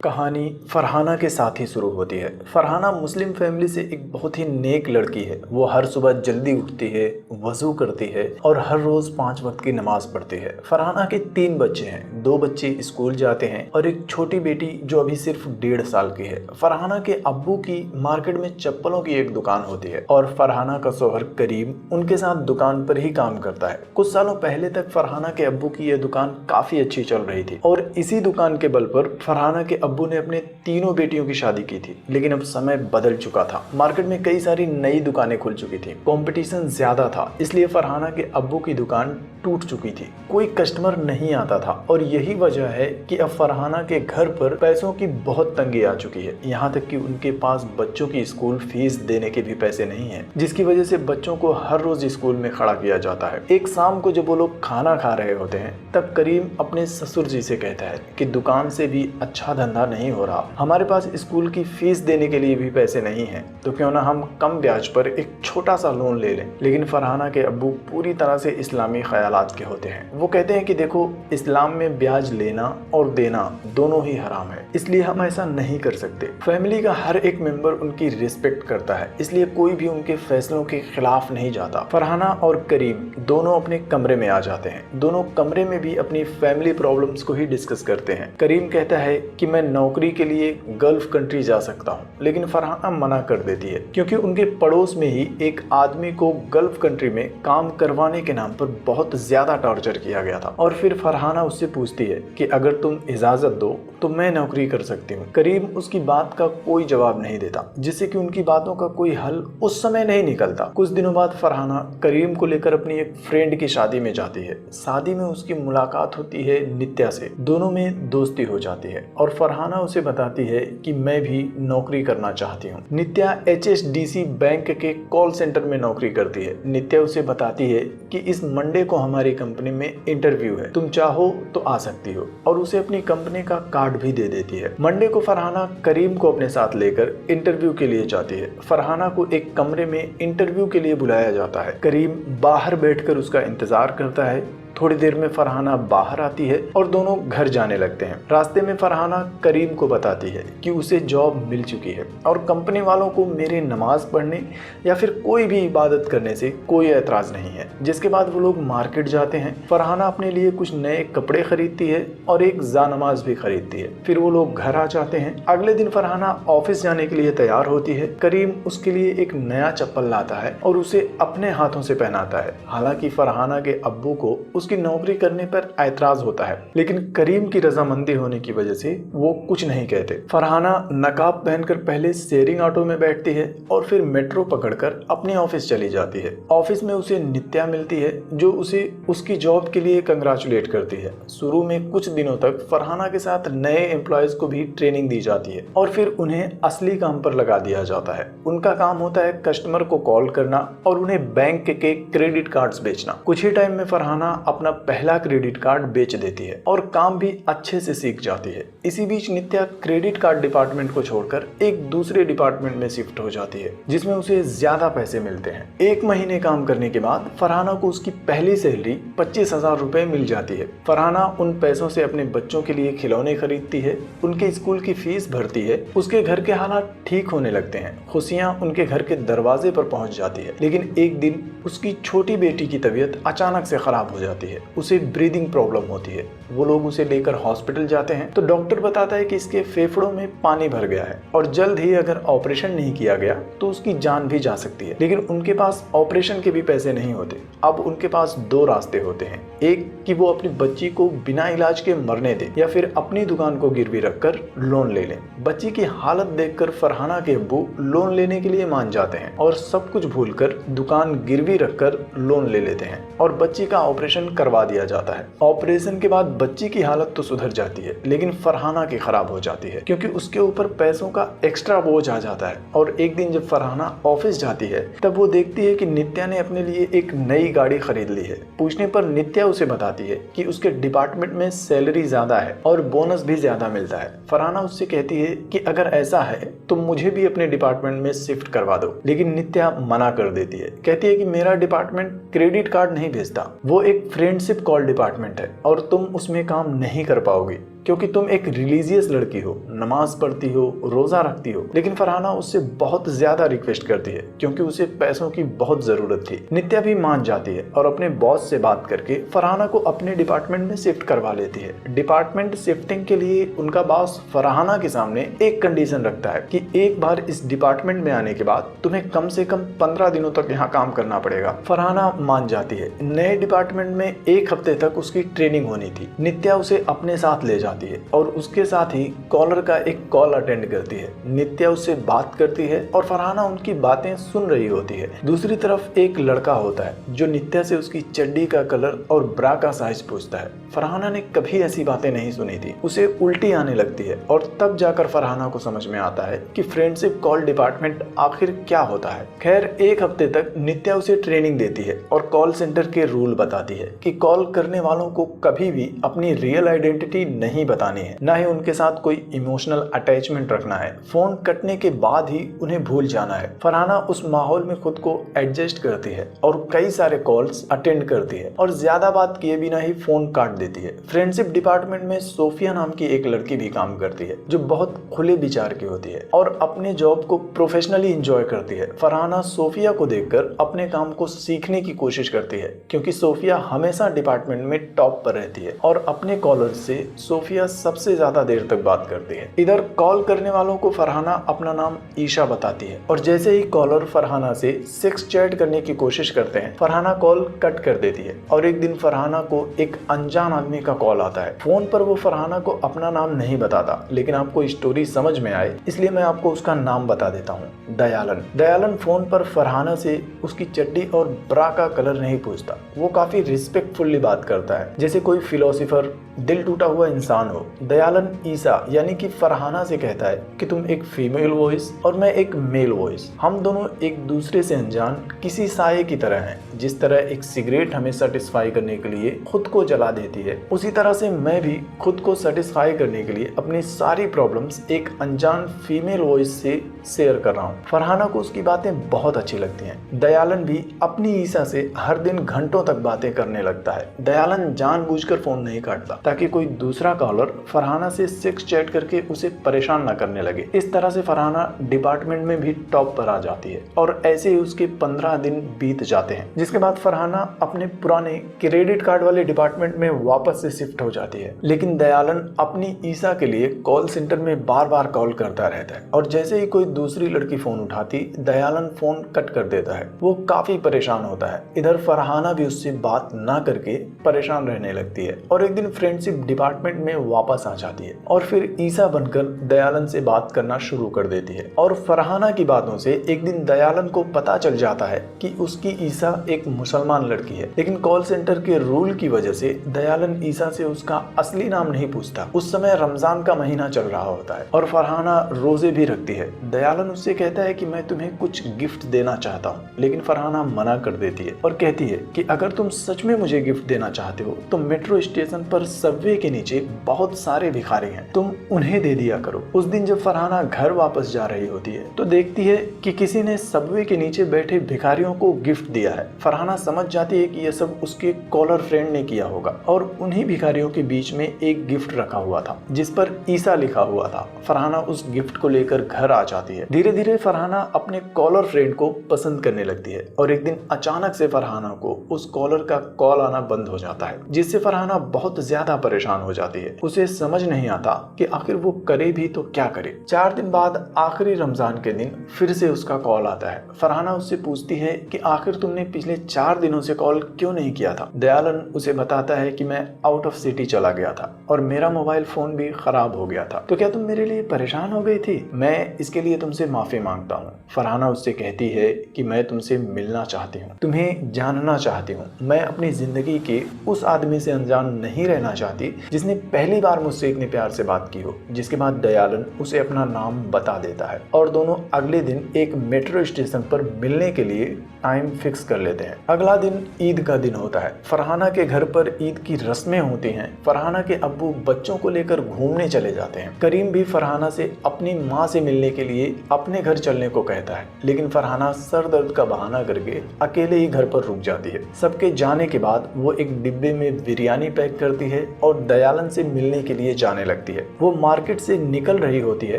कहानी फरहाना के साथ ही शुरू होती है। फरहाना मुस्लिम फैमिली से एक बहुत ही नेक लड़की है। वो हर सुबह जल्दी उठती है, वजू करती है और हर रोज 5 वक्त की नमाज पढ़ती है। फरहाना के 3 बच्चे हैं, 2 बच्चे स्कूल जाते हैं और एक छोटी बेटी जो अभी सिर्फ 1.5 साल की है। फरहाना के अब्बू की मार्केट में चप्पलों की एक दुकान होती है और फरहाना का शौहर करीम उनके साथ दुकान पर ही काम करता है। कुछ सालों पहले तक फरहाना के अब्बू की यह दुकान काफी अच्छी चल रही थी और इसी दुकान के बल पर फरहाना के अब्बू ने अपने तीनों बेटियों की शादी की थी। लेकिन अब समय बदल चुका था। मार्केट में कई सारी नई दुकानें खुल चुकी थी, कंपटीशन ज्यादा था, इसलिए फरहाना के अब्बू की दुकान टूट चुकी थी। कोई कस्टमर नहीं आता था और यही वजह है कि अब फरहाना के घर पर पैसों की बहुत तंगी आ चुकी है। यहाँ तक कि उनके पास बच्चों की स्कूल फीस देने के भी पैसे नहीं है, जिसकी वजह से बच्चों को हर रोज स्कूल में खड़ा किया जाता है। एक शाम को जब वो लोग खाना खा रहे होते हैं, तब करीम अपने ससुर जी से कहता है कि दुकान से भी अच्छा धंधा नहीं हो रहा, हमारे पास स्कूल की फीस देने के लिए भी पैसे नहीं है, तो क्यों ना हम कम ब्याज पर एक छोटा सा लोन ले लें। लेकिन फरहाना के अब्बू पूरी तरह से इस्लामी ख्यालात के होते हैं। वो कहते हैं कि देखो, इस्लाम में ब्याज लेना और देना दोनों ही हराम है, इसलिए हम ऐसा नहीं कर सकते। फैमिली का हर एक मेंबर उनकी रिस्पेक्ट करता है, इसलिए कोई भी उनके फैसलों के खिलाफ नहीं जाता। फरहाना और करीम दोनों अपने कमरे में आ जाते हैं। दोनों कमरे में भी अपनी फैमिली प्रॉब्लम्स को ही डिस्कस करते हैं। करीम कहता है कि मैं नौकरी के लिए गल्फ कंट्री जा सकता हूँ, लेकिन फरहाना मना कर देती है क्योंकि उनके पड़ोस में ही एक आदमी को गल्फ कंट्री में काम करवाने के नाम पर बहुत ज्यादा टॉर्चर किया गया था। और फिर फरहाना उससे पूछती है कि अगर तुम इजाजत दो तो मैं नौकरी कर सकती हूँ। करीम उसकी बात का कोई जवाब नहीं देता, जिससे कि उनकी बातों का कोई हल उस समय नहीं निकलता। कुछ दिनों बाद फरहाना करीम को लेकर अपनी एक फ्रेंड की शादी में जाती है। शादी में उसकी मुलाकात होती है नित्या से। दोनों में दोस्ती हो जाती है और फरहाना उसे बताती है कि मैं भी नौकरी करना चाहती हूँ। नित्या HSDC बैंक के कॉल सेंटर में नौकरी करती है। नित्या उसे बताती है कि इस मंडे को हमारी कंपनी में इंटरव्यू है, तुम चाहो तो आ सकती हो, और उसे अपनी कंपनी का कार्ड भी दे देती है। मंडे को फरहाना करीम को अपने साथ लेकर इंटरव्यू के लिए जाती है। फरहाना को एक कमरे में इंटरव्यू के लिए बुलाया जाता है। करीम बाहर बैठकर उसका इंतजार करता है। थोड़ी देर में फरहाना बाहर आती है और दोनों घर जाने लगते हैं। रास्ते में फरहाना करीम को बताती है कि उसे जॉब मिल चुकी है और कंपनी वालों को मेरे नमाज पढ़ने या फिर कोई भी इबादत करने से कोई एतराज नहीं है। जिसके बाद वो लोग मार्केट जाते हैं। फरहाना अपने लिए कुछ नए कपड़े खरीदती है और एक जानमाज भी खरीदती है। फिर वो लोग घर आ जाते हैं। अगले दिन फरहाना ऑफिस जाने के लिए तैयार होती है। करीम उसके लिए एक नया चप्पल लाता है और उसे अपने हाथों से पहनाता है। हालांकि फरहाना के अब्बू को उसकी नौकरी करने पर ऐतराज होता है, लेकिन करीम की रजामंदी होने की वजह से वो कुछ नहीं कहते। फरहाना नकाब पहनकर पहले शेयरिंग ऑटो में बैठती है और फिर मेट्रो पकड़कर अपने ऑफिस चली जाती है। ऑफिस में उसे नित्या मिलती है, जो उसे उसकी जॉब के लिए कंग्रेचुलेट करती है। शुरू में कुछ दिनों तक फरहाना के साथ नए एम्प्लॉयज को भी ट्रेनिंग दी जाती है और फिर उन्हें असली काम पर लगा दिया जाता है। उनका काम होता है कस्टमर को कॉल करना और उन्हें बैंक के क्रेडिट कार्ड्स बेचना। कुछ ही टाइम में फरहाना अपना पहला क्रेडिट कार्ड बेच देती है और काम भी अच्छे से सीख जाती है। इसी बीच नित्या क्रेडिट कार्ड डिपार्टमेंट को छोड़कर एक दूसरे डिपार्टमेंट में शिफ्ट हो जाती है, जिसमें उसे ज्यादा पैसे मिलते हैं। 1 महीने काम करने के बाद फरहाना को उसकी पहली सैलरी 25,000 रुपए मिल जाती है। फरहाना उन पैसों से अपने बच्चों के लिए खिलौने खरीदती है, उनके स्कूल की फीस भरती है। उसके घर के हालात ठीक होने लगते हैं। खुशियां उनके घर के दरवाजे पर पहुंच जाती है। लेकिन एक दिन उसकी छोटी बेटी की तबीयत अचानक से खराब हो जाती है। उसे ब्रीदिंग प्रॉब्लम होती है। वो लोग उसे लेकर हॉस्पिटल जाते हैं तो डॉक्टर बताता है कि इसके फेफड़ों में पानी भर गया है और जल्द ही अगर ऑपरेशन नहीं किया गया तो उसकी जान भी जा सकती है। लेकिन उनके पास ऑपरेशन के भी पैसे नहीं होते। अब उनके पास 2 रास्ते होते हैं, एक कि वो अपनी बच्ची को बिना इलाज के मरने दे या फिर अपनी दुकान को गिरवी रखकर लोन ले लें। बच्ची की हालत देखकर फरहाना के अब्बू लोन लेने के लिए मान जाते हैं और सब कुछ भूलकर दुकान गिरवी रखकर लोन ले लेते हैं और बच्ची का ऑपरेशन करवा दिया जाता है। ऑपरेशन के बाद बच्ची की हालत तो सुधर जाती है, लेकिन फरहाना की खराब हो जाती है क्योंकि उसके ऊपर पैसों का एक्स्ट्रा बोझ आ जाता है। और एक दिन जब फरहाना ऑफिस जाती है तब वो देखती है कि नित्या ने अपने लिए एक नई गाड़ी खरीद ली है। पूछने पर नित्या उसे बताती है कि उसके डिपार्टमेंट में सैलरी ज्यादा है और बोनस भी ज्यादा मिलता है। फरहाना उससे कहती है कि अगर ऐसा है तो मुझे भी अपने डिपार्टमेंट में शिफ्ट करवा दो, लेकिन नित्या मना कर देती है। कहती है कि मेरा डिपार्टमेंट क्रेडिट कार्ड नहीं भेजता, वो एक फ्रेंडशिप कॉल डिपार्टमेंट है और तुम उसमें काम नहीं कर पाओगी। क्योंकि तुम एक रिलीजियस लड़की हो, नमाज पढ़ती हो, रोजा रखती हो। लेकिन फरहाना उससे बहुत ज्यादा रिक्वेस्ट करती है क्योंकि उसे पैसों की बहुत जरूरत थी। नित्या भी मान जाती है और अपने बॉस से बात करके फरहाना को अपने डिपार्टमेंट में शिफ्ट करवा लेती है। डिपार्टमेंट शिफ्टिंग के लिए उनका बॉस फरहाना के सामने एक कंडीशन रखता है कि एक बार इस डिपार्टमेंट में आने के बाद तुम्हें कम से कम 15 दिनों तक यहाँ काम करना पड़ेगा। फरहाना मान जाती है। नए डिपार्टमेंट में एक हफ्ते तक उसकी ट्रेनिंग होनी थी। नित्या उसे अपने साथ ले जाती है और उसके साथ ही कॉलर का एक कॉल अटेंड करती है। नित्या उससे बात करती है और फरहाना उनकी बातें सुन रही होती है। दूसरी तरफ एक लड़का होता है जो नित्या से उसकी चड्डी का कलर और ब्रा का साइज पूछता है। फरहाना ने कभी ऐसी बातें नहीं सुनी थी। उसे उल्टी आने लगती है और तब जाकर फरहाना को समझ में आता है कि फ्रेंडशिप कॉल डिपार्टमेंट आखिर क्या होता है। खैर, एक हफ्ते तक नित्या उसे ट्रेनिंग देती है और कॉल सेंटर के रूल बताती है कि कॉल करने वालों को कभी भी अपनी रियल आइडेंटिटी नहीं बतानी है, ना ही उनके साथ कोई इमोशनल अटैचमेंट रखना है। फोन कटने के बाद ही उन्हें भूल जाना है। फरहाना उस माहौल में खुद को एडजस्ट करती है और कई सारे कॉल्स अटेंड करती है और ज्यादा बात किए बिना ही फोन काट देती है। फ्रेंडशिप डिपार्टमेंट में सोफिया नाम की एक लड़की भी काम करती है जो बहुत खुले विचार की होती है और अपने जॉब को प्रोफेशनली एंजॉय करती है। फरहाना सोफिया को देखकर अपने काम को सीखने की कोशिश करती है क्योंकि सोफिया हमेशा डिपार्टमेंट में टॉप पर रहती है और अपने कॉलर से सोफिया सबसे ज्यादा देर तक बात करती है। इधर कॉल करने वालों को फरहाना अपना नाम ईशा बताती है और जैसे ही कॉलर फरहाना से सेक्स चैट करने की कोशिश करते हैं, फरहाना कॉल कट कर देती है। और एक दिन फरहाना को एक अनजान आदमी का कॉल आता है। फोन पर वो फरहाना को अपना नाम नहीं बताता, लेकिन आपको स्टोरी समझ में आए इसलिए मैं आपको उसका नाम बता देता हूँ। दयालन। दयालन फोन पर फरहाना से उसकी चड्डी और ब्रा का कलर नहीं पूछता। वो काफी रिस्पेक्टफुली बात करता है जैसे कोई फिलोसोफर, दिल टूटा हुआ इंसान हो। दयालन ईसा यानी कि फरहाना से कहता है कि तुम एक फीमेल वॉइस और मैं एक मेल वॉइस, हम दोनों एक दूसरे से अनजान किसी साये की तरह हैं। जिस तरह एक सिगरेट हमें सेटिस्फाई करने के लिए खुद को जला देती है, उसी तरह से मैं भी खुद को सेटिस्फाई करने के लिए अपनी सारी प्रॉब्लम्स एक अनजान फीमेल वॉइस से शेयर कर रहा हूँ। फरहाना को उसकी बातें बहुत अच्छी लगती हैं। दयालन भी अपनी ईसा से हर दिन घंटों तक बातें करने लगता है। दयालन जानबूझकर फोन नहीं काटता ताकि कोई दूसरा कॉलर फरहाना से सेक्स चैट करके उसे परेशान न करने लगे। इस तरह से फरहाना डिपार्टमेंट में भी टॉप पर आ जाती है और ऐसे ही उसके 15 दिन बीत जाते हैं, जिसके बाद फरहाना अपने पुराने क्रेडिट कार्ड वाले डिपार्टमेंट में वापस से शिफ्ट हो जाती है। लेकिन दयालन अपनी ईसा के लिए कॉल सेंटर में बार बार कॉल करता रहता है और जैसे ही कोई दूसरी लड़की फोन उठाती, दयालन फोन कट कर देता है। वो काफी परेशान होता है। इधर फरहाना भी उससे बात ना करके परेशान रहने लगती है और एक दिन फ्रेंडशिप डिपार्टमेंट में वापस आ जाती है और फिर ईसा बनकर दयालन से बात करना शुरू कर देती है। और फरहाना की बातों से एक दिन दयालन को पता चल जाता है कि उसकी ईसा एक मुसलमान लड़की है। लेकिन कॉल सेंटर के रूल की वजह से दयालन ईसा से उसका असली नाम नहीं पूछता। उस समय रमजान का महीना चल रहा होता है और फरहाना रोजे भी रखती है। दयालन उससे कहता है कि मैं तुम्हें कुछ गिफ्ट देना चाहता हूँ, लेकिन फरहाना मना कर देती है और कहती है कि अगर तुम सच में मुझे गिफ्ट देना चाहते हो तो मेट्रो स्टेशन पर सबवे के नीचे बहुत सारे भिखारी हैं, तुम उन्हें दे दिया करो। उस दिन जब फरहाना घर वापस जा रही होती है तो देखती है कि किसी ने सबवे के नीचे बैठे भिखारियों को गिफ्ट दिया है। फरहाना समझ जाती है कि यह सब उसके कॉलर फ्रेंड ने किया होगा और उन्हीं भिखारियों के बीच में एक गिफ्ट रखा हुआ था जिस पर ईसा लिखा हुआ था। फरहाना उस गिफ्ट को लेकर घर आ जाती है। धीरे धीरे फरहाना अपने कॉलर फ्रेंड को पसंद करने लगती है और एक दिन अचानक से फरहाना को उस कॉलर का कॉल आना बंद हो जाता है, जिससे फरहाना बहुत ज्यादा परेशान हो जाती है। उसे समझ नहीं आता कि आखिर वो करे भी तो क्या करे। 4 दिन बाद आखिरी रमजान के दिन फिर से उसका कॉल आता है। फरहाना उससे पूछती है कि आखिर तुमने पिछले 4 दिनों से कॉल क्यों नहीं किया था। दयालन उसे बताता है कि मैं आउट ऑफ सिटी चला गया था और मेरा मोबाइल फोन भी खराब हो गया था, तो क्या तुम मेरे लिए परेशान हो गई थी? मैं इसके लिए तुमसे माफी मांगता हूँ। फरहाना उससे कहती है कि मैं तुमसे मिलना चाहती हूँ, तुम्हें जानना चाहती हूँ। मैं अपनी जिंदगी के उस आदमी से अनजान नहीं रहना चाहती जिसने पहली बार मुझसे इतने प्यार से बात की हो। जिसके बाद दयालन उसे अपना नाम बता देता है और दोनों अगले दिन एक मेट्रो स्टेशन पर मिलने के लिए टाइम फिक्स कर लेते हैं। अगला दिन ईद का दिन होता है। फरहाना के घर पर ईद की रस्में होती हैं। फरहाना के अब्बू बच्चों को लेकर घूमने चले जाते हैं। करीम भी फरहाना से अपनी माँ से मिलने के लिए अपने घर चलने को कहता है, लेकिन फरहाना सर दर्द का बहाना करके अकेले ही घर पर रुक जाती है। सबके जाने के बाद वो एक डिब्बे में बिरयानी पैक करती है और दयालन से मिलने के लिए जाने लगती है। वो मार्केट से निकल रही होती है,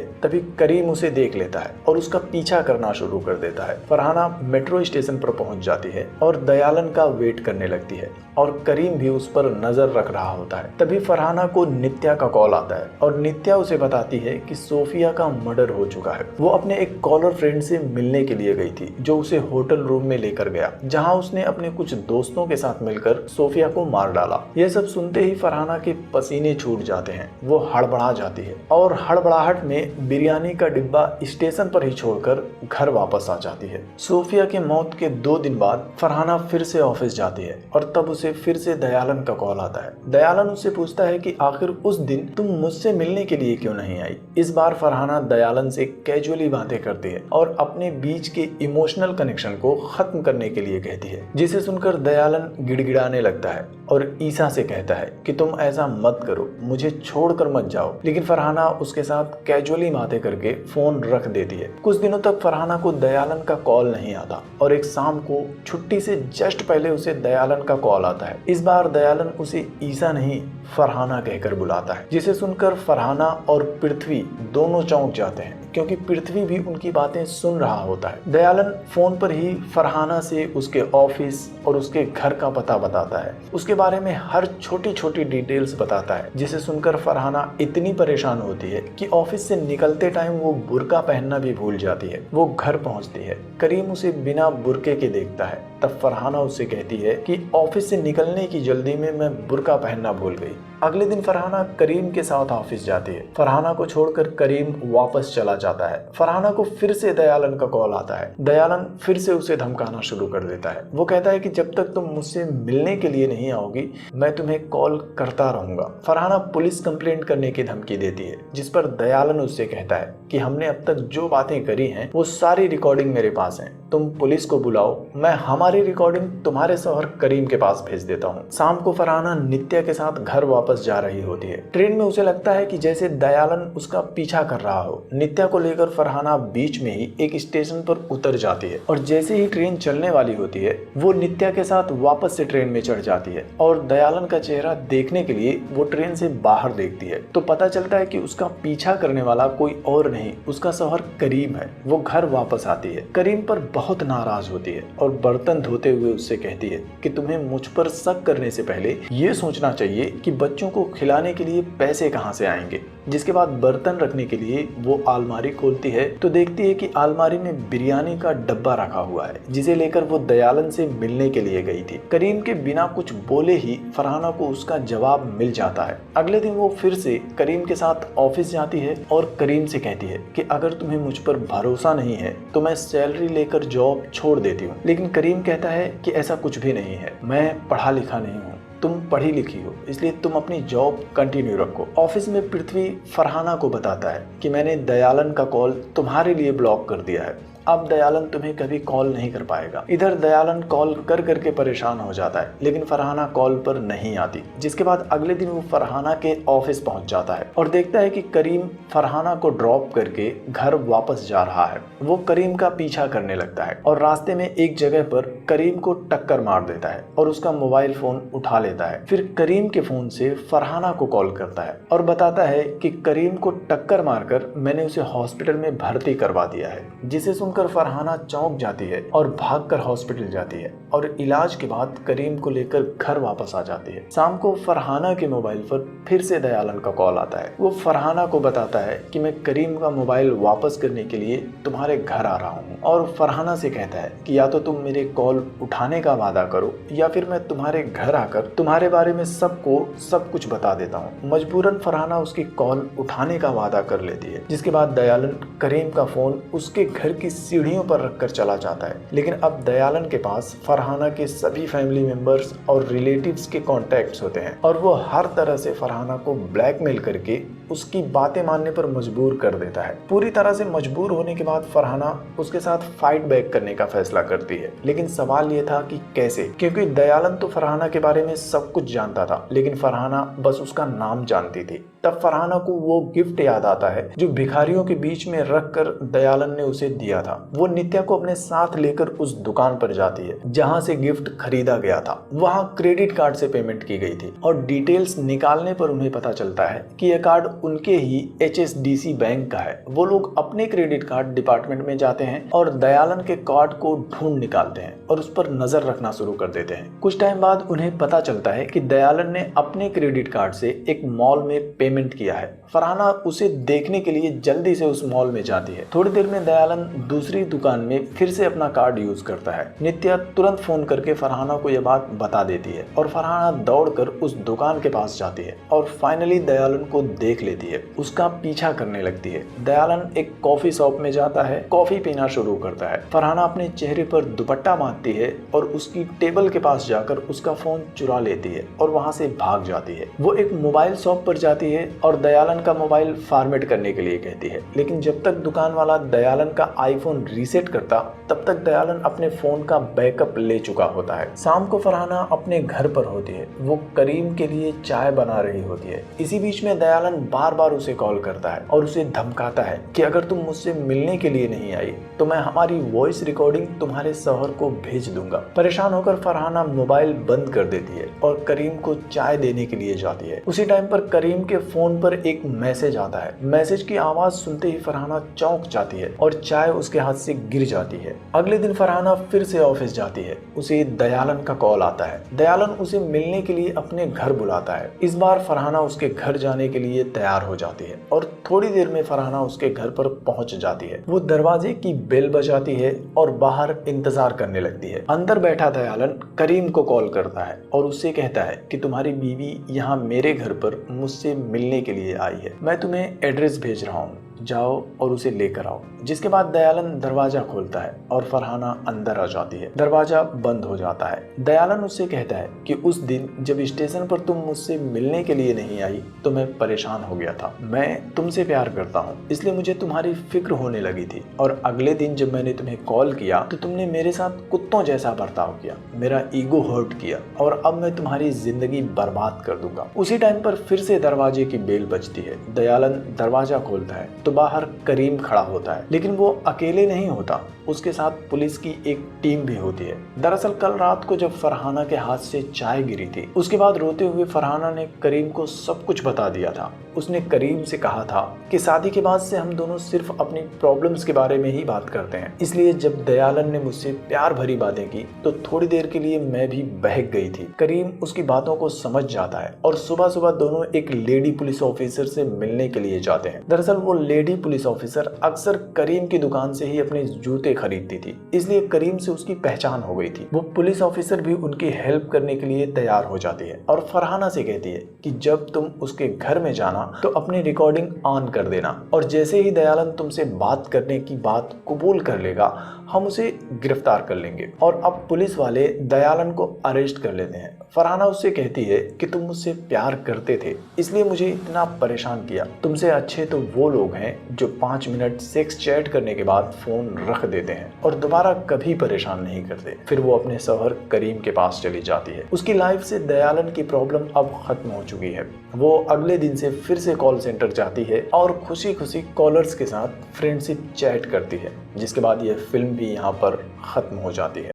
तभी करीम उसे देख लेता है और उसका पीछा करना शुरू कर देता है। फरहाना मेट्रो स्टेशन पर पहुंच जाती है और दयालन का वेट करने लगती है और करीम भी उस पर नजर रख रहा होता है। तभी फरहाना को नित्या का कॉल आता है और नित्या उसे बताती है कि सोफिया का मर्डर हो चुका है। वो अपने एक कॉलर फ्रेंड से मिलने के लिए गई थी, जो उसे होटल रूम में लेकर गया, जहां उसने अपने कुछ दोस्तों के साथ मिलकर सोफिया को मार डाला। यह सब सुनते ही फरहाना के पसीने छूट जाते हैं। वो हड़बड़ा जाती है और हड़बड़ाहट में बिरयानी का डिब्बा स्टेशन पर ही छोड़कर घर वापस आ जाती है। सोफिया के मौत के 2 दिन बाद फरहाना फिर से ऑफिस जाती है और तब उसे फिर से दयालन का कॉल आता है। दयालन उससे पूछता है कि आखिर उस दिन तुम मुझसे मिलने के लिए क्यों नहीं आई। इस बार फरहाना दयालन से कैजुअली बातें करती है और अपने बीच के इमोशनल कनेक्शन को खत्म करने के लिए कहती है, जिसे सुनकर दयालन गिड़गिड़ाने लगता है और ईसा से कहता है कि तुम ऐसा मत करो, मुझे छोड़कर मत जाओ। लेकिन फरहाना उसके साथ कैजुअली बातें करके फोन रख देती है। कुछ दिनों तक फरहाना को दयालन का कॉल नहीं आता और एक शाम को छुट्टी से जस्ट पहले उसे दयालन का कॉल आता है। इस बार दयालन उसे ईसा नहीं फरहाना कहकर बुलाता है, जिसे सुनकर फरहाना और पृथ्वी दोनों चौंक जाते हैं, क्योंकि पृथ्वी भी उनकी बातें सुन रहा होता है। दयालन फोन पर ही फरहाना से उसके ऑफिस और उसके घर का पता बताता है, उसके बारे में हर छोटी छोटी डिटेल्स बताता है, जिसे सुनकर फरहाना इतनी परेशान होती है कि ऑफिस से निकलते टाइम वो बुर्का पहनना भी भूल जाती है। वो घर पहुंचती है, करीम उसे बिना बुर्के के देखता है। तब फरहाना उससे कहती है कि ऑफिस से निकलने की जल्दी में मैं बुर्का पहनना भूल गई। अगले दिन फरहाना करीम के साथ ऑफिस जाती है। फरहाना को छोड़कर करीम वापस चला जाता है। फरहाना को फिर से दयालन का कॉल आता है। दयालन फिर से उसे धमकाना शुरू कर देता है। वो कहता है कि जब तक तुम मुझसे मिलने के लिए नहीं आओगी, मैं तुम्हें कॉल करता रहूंगा। फरहाना पुलिस कंप्लेंट करने की धमकी देती है, जिस पर दयालन उससे कहता है कि हमने अब तक जो बातें करी हैं वो सारी रिकॉर्डिंग मेरे पास है, तुम पुलिस को बुलाओ, मैं हमारी रिकॉर्डिंग तुम्हारे शौहर करीम के पास भेज देता हूँ। शाम को फरहाना नित्या के साथ घर वापस जा रही होती है। ट्रेन में उसे लगता है कि जैसे दयालन उसका पीछा कर रहा हो। नित्या को लेकर फरहाना बीच में ही एक स्टेशन पर उतर जाती है और जैसे ही ट्रेन चलने वाली होती है, वो नित्या के साथ वापस से ट्रेन में चढ़ जाती है और दयालन का चेहरा देखने के लिए वो ट्रेन से बाहर देखती है, तो पता चलता है कि उसका पीछा करने वाला कोई और नहीं, उसका शौहर करीम है। वो घर वापस आती है, करीम पर बहुत नाराज होती है और बर्तन धोते हुए उससे कहती है कि तुम्हें मुझ पर शक करने से पहले ये सोचना चाहिए कि बच्चों को खिलाने के लिए पैसे कहां से आएंगे। जिसके बाद बर्तन रखने के लिए वो अलमारी खोलती है तो देखती है कि अलमारी में बिरयानी का डब्बा रखा हुआ है, जिसे लेकर वो दयालन से मिलने के लिए गई थी। करीम के बिना कुछ बोले ही फरहाना को उसका जवाब मिल जाता है। अगले दिन वो फिर से करीम के साथ ऑफिस जाती है और करीम से कहती है कि अगर तुम्हें मुझ पर भरोसा नहीं है तो मैं सैलरी लेकर जॉब छोड़ देती हूँ। लेकिन करीम कहता है कि ऐसा कुछ भी नहीं है, मैं पढ़ा लिखा नहीं हूँ, तुम पढ़ी लिखी हो, इसलिए तुम अपनी जॉब कंटिन्यू रखो। ऑफिस में पृथ्वी फरहाना को बताता है कि मैंने दयालन का कॉल तुम्हारे लिए ब्लॉक कर दिया है, अब दयालन तुम्हें कभी कॉल नहीं कर पाएगा। इधर दयालन कॉल कर करके परेशान हो जाता है, लेकिन फरहाना कॉल पर नहीं आती। जिसके बाद अगले दिन वो फरहाना के ऑफिस पहुंच जाता है और देखता है कि करीम फरहाना को ड्रॉप करके घर वापस जा रहा है। वो करीम का पीछा करने लगता है और रास्ते में एक जगह पर करीम को टक्कर मार देता है और उसका मोबाइल फोन उठा लेता है। फिर करीम के फोन से फरहाना को कॉल करता है और बताता है कि करीम को टक्कर मारकर मैंने उसे हॉस्पिटल में भर्ती करवा दिया है। जिसे सुनकर फरहाना चौंक जाती है और भागकर हॉस्पिटल जाती है और इलाज के बाद करीम को लेकर घर वापस आ जाती है। शाम को फरहाना के मोबाइल पर फिर से दयालन का कॉल आता है। वो फरहाना को बताता है कि मैं करीम का मोबाइल वापस करने के लिए तुम्हारे घर आ रहा हूँ और फरहाना से कहता है कि या तो तुम मेरे कॉल उठाने का वादा करो या फिर मैं तुम्हारे घर आकर तुम्हारे बारे में सबको सब कुछ बता देता हूँ। मजबूरन फरहाना उसकी कॉल उठाने का वादा कर लेती है। जिसके बाद दयालन करीम का फोन उसके घर की सीढ़ियों पर रखकर चला जाता है। लेकिन अब दयालन के पास फरहाना के सभी फैमिली मेंबर्स और रिलेटिव्स के कॉन्टैक्ट्स होते हैं और वो हर तरह से फरहाना को ब्लैकमेल करके उसकी बातें मानने पर मजबूर कर देता है। पूरी तरह से मजबूर होने के बाद फरहाना उसके साथ फाइट बैक करने का फैसला करती है, लेकिन सवाल ये था कि कैसे, क्योंकि दयालन तो फरहाना के बारे में सब कुछ जानता था, लेकिन फरहाना बस उसका नाम जानती थी। तब फरहाना को वो गिफ्ट याद आता है जो भिखारियों के बीच में रखकर दयालन ने उसे दिया था। वो नित्या को अपने साथ लेकर उस दुकान पर जाती है जहां से गिफ्ट खरीदा गया था। वहां क्रेडिट कार्ड से पेमेंट की गई थी और डिटेल्स निकालने पर उन्हें पता चलता है कि यह कार्ड उनके ही HSDC बैंक का है। वो लोग अपने क्रेडिट कार्ड डिपार्टमेंट में जाते हैं और दयालन के कार्ड को ढूंढ निकालते हैं और उस पर नजर रखना शुरू कर देते हैं। कुछ टाइम बाद उन्हें पता चलता है कि दयालन ने अपने क्रेडिट कार्ड से एक मॉल में पेमेंट किया है। फरहाना उसे देखने के लिए जल्दी से उस मॉल में जाती है। थोड़ी देर में दयालन दूसरी दुकान में फिर से अपना कार्ड यूज करता है। नित्या तुरंत फोन करके फरहाना को यह बात बता देती है और फरहाना दौड़कर उस दुकान के पास जाती है और फाइनली दयालन को देख लेती है। उसका पीछा करने लगती है। दयालन एक कॉफी शॉप में जाता है, कॉफी पीना शुरू करता है। फरहाना अपने चेहरे पर दुपट्टा बांधती है और उसकी टेबल के पास जाकर उसका फोन चुरा लेती है और वहां से भाग जाती है। वो एक मोबाइल शॉप पर जाती है और दयालन का मोबाइल फॉर्मेट करने के लिए कहती है, लेकिन जब तक दुकान वाला दयालन का आईफोन रीसेट करता तब तक दयालन अपने फोन का बैकअप ले चुका होता है। शाम को फरहाना अपने घर पर होती है। वो करीम के लिए चाय बना रही होती है। इसी बीच में दयालन बार बार उसे कॉल करता है और उसे धमकाता है कि अगर तुम मुझसे मिलने के लिए नहीं आई तो मैं हमारी वॉइस रिकॉर्डिंग तुम्हारे शौहर को भेज दूंगा। परेशान होकर फरहाना मोबाइल बंद कर देती है और करीम को चाय देने के लिए जाती है। उसी टाइम पर करीम के फोन पर एक मैसेज आता है। मैसेज की आवाज सुनते ही फरहाना चौंक जाती है और चाय उसके हाथ से गिर जाती है। अगले दिन फरहाना फिर से ऑफिस जाती है। उसे दयालन का कॉल आता है। दयालन उसे मिलने के लिए अपने घर बुलाता है। इस बार फरहाना उसके घर जाने के लिए तैयार हो जाती है और थोड़ी देर में फरहाना उसके घर पर पहुंच जाती है। वो दरवाजे की बेल बजाती है और बाहर इंतजार करने लगती है। अंदर बैठा दयालन करीम को कॉल करता है और उससे कहता है कि तुम्हारी बीवी यहाँ मेरे घर पर मुझसे मिलने के लिए आई है। मैं तुम्हें एड्रेस भेज रहा हूँ, जाओ और उसे लेकर आओ। जिसके बाद दयालन दरवाजा खोलता है और फरहाना अंदर आ जाती है। दरवाजा बंद हो जाता है। दयालन उससे कहता है कि उस दिन जब स्टेशन पर तुम मुझसे मिलने के लिए नहीं आई तो मैं परेशान हो गया था। मैं तुमसे प्यार करता हूँ, इसलिए मुझे तुम्हारी फिक्र होने लगी थी और अगले दिन जब मैंने तुम्हें कॉल किया तो तुमने मेरे साथ कुत्तों जैसा बर्ताव किया, मेरा ईगो हर्ट किया और अब मैं तुम्हारी जिंदगी बर्बाद कर दूंगा। उसी टाइम पर फिर से दरवाजे की बेल बजती है। दयालन दरवाजा खोलता है तो बाहर करीम खड़ा होता है, लेकिन वो अकेले नहीं होता, उसके साथ पुलिस की एक टीम भी होती है। दरअसल कल रात को जब फरहाना के हाथ से चाय गिरी थी, उसके बाद रोते हुए फरहाना ने करीम को सब कुछ बता दिया था। उसने करीम से कहा था कि शादी के बाद से हम दोनों सिर्फ अपनी प्रॉब्लम्स के बारे में ही बात करते हैं, इसलिए जब दयालन ने मुझसे प्यार भरी बातें की तो थोड़ी देर के लिए मैं भी बहक गई थी। करीम उसकी बातों को समझ जाता है और सुबह सुबह दोनों एक लेडी पुलिस ऑफिसर से मिलने के लिए जाते हैं। दरअसल वो लेडी पुलिस ऑफिसर अक्सर करीम की दुकान से ही अपने जूते खरीदती थी, इसलिए करीम से उसकी पहचान हो गई थी। वो पुलिस ऑफिसर भी उनकी हेल्प करने के लिए तैयार हो जाती है और फरहाना से कहती है कि जब तुम उसके घर में जाना तो अपनी रिकॉर्डिंग ऑन कर देना और जैसे ही दयालन तुमसे बात करने की बात कबूल कर लेगा हम उसे गिरफ्तार कर लेंगे। और अब पुलिस वाले दयालन को अरेस्ट कर लेते हैं। फरहाना उससे कहती है कि तुम मुझसे प्यार करते थे, इसलिए मुझे इतना परेशान किया। तुमसे अच्छे तो वो लोग हैं जो 5 मिनट सेक्स चैट करने के बाद फोन रख देते हैं और दोबारा कभी परेशान नहीं करते। फिर वो अपने शौहर करीम के पास चली जाती है। उसकी लाइफ से दयालन की प्रॉब्लम अब खत्म हो चुकी है। वो अगले दिन से फिर से कॉल सेंटर जाती है और खुशी खुशी कॉलर्स के साथ फ्रेंडशिप चैट करती है, जिसके बाद ये फिल्म भी यहाँ पर खत्म हो जाती है।